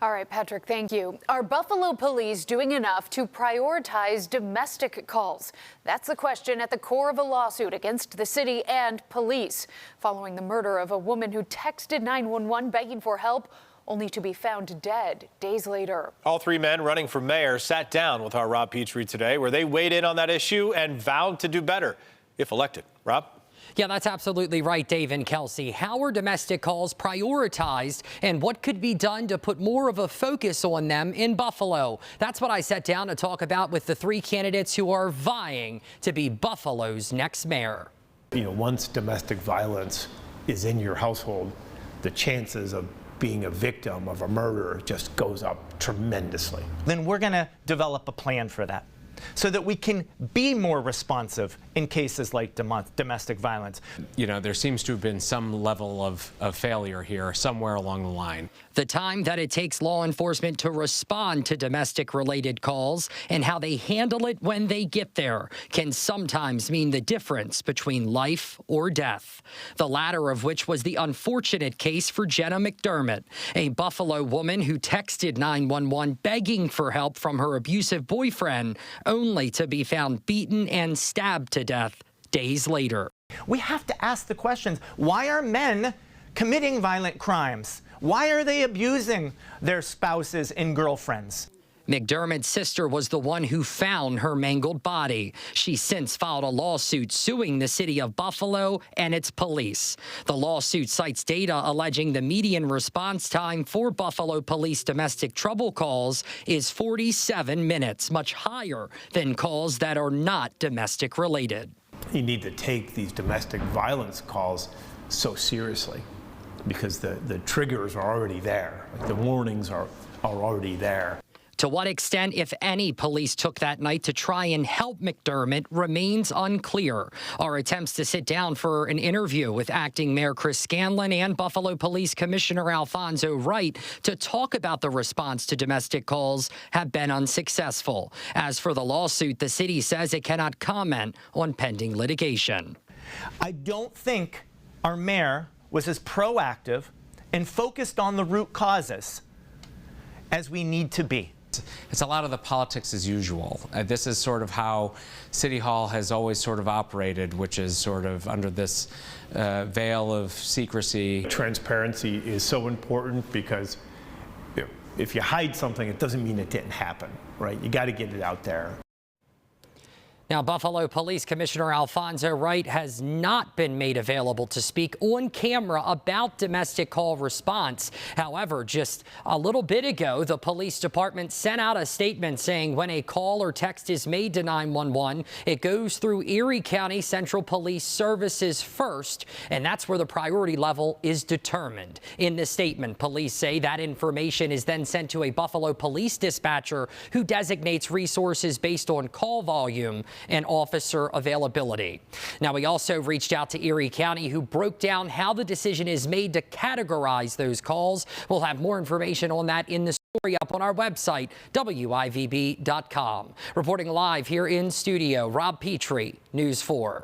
All right, Patrick, thank you. Are Buffalo police doing enough to prioritize domestic calls? That's the question at the core of a lawsuit against the city and police, following the murder of a woman who texted 911 begging for help, only to be found dead days later. All three men running for mayor sat down with our Rob Petrie today, where they weighed in on that issue and vowed to do better if elected. Rob? Yeah, that's absolutely right, Dave and Kelsey. How are domestic calls prioritized, and what could be done to put more of a focus on them in Buffalo? That's what I sat down to talk about with the three candidates who are vying to be Buffalo's next mayor. You know, once domestic violence is in your household, the chances of being a victim of a murder just goes up tremendously. Then we're going to develop a plan for that, so that we can be more responsive in cases like domestic violence. You know, there seems to have been some level of failure here somewhere along the line. The time that it takes law enforcement to respond to domestic-related calls and how they handle it when they get there can sometimes mean the difference between life or death. The latter of which was the unfortunate case for Jenna McDermott, a Buffalo woman who texted 911 begging for help from her abusive boyfriend, only to be found beaten and stabbed to death days later. We have to ask the questions. Why are men committing violent crimes? Why are they abusing their spouses and girlfriends? McDermott's sister was the one who found her mangled body. She since filed a lawsuit suing the city of Buffalo and its police. The lawsuit cites data alleging the median response time for Buffalo police domestic trouble calls is 47 minutes, much higher than calls that are not domestic related. You need to take these domestic violence calls so seriously, because the triggers are already there. Like, the warnings are already there. To what extent, if any, police took that night to try and help McDermott remains unclear. Our attempts to sit down for an interview with acting Mayor Chris Scanlon and Buffalo Police Commissioner Alfonso Wright to talk about the response to domestic calls have been unsuccessful. As for the lawsuit, the city says it cannot comment on pending litigation. I don't think our mayor was as proactive and focused on the root causes as we need to be. It's a lot of the politics as usual. This is sort of how City Hall has always sort of operated, which is sort of under this veil of secrecy. Transparency is so important, because if you hide something, it doesn't mean it didn't happen, right? You got to get it out there. Now, Buffalo Police Commissioner Alfonso Wright has not been made available to speak on camera about domestic call response. However, just a little bit ago, the police department sent out a statement saying when a call or text is made to 911, it goes through Erie County Central Police Services first, and that's where the priority level is determined. In the statement, police say that information is then sent to a Buffalo police dispatcher who designates resources based on call volume and officer availability. Now, we also reached out to Erie County, who broke down how the decision is made to categorize those calls. We'll have more information on that in the story up on our website, WIVB.com. Reporting live here in studio, Rob Petrie, News 4.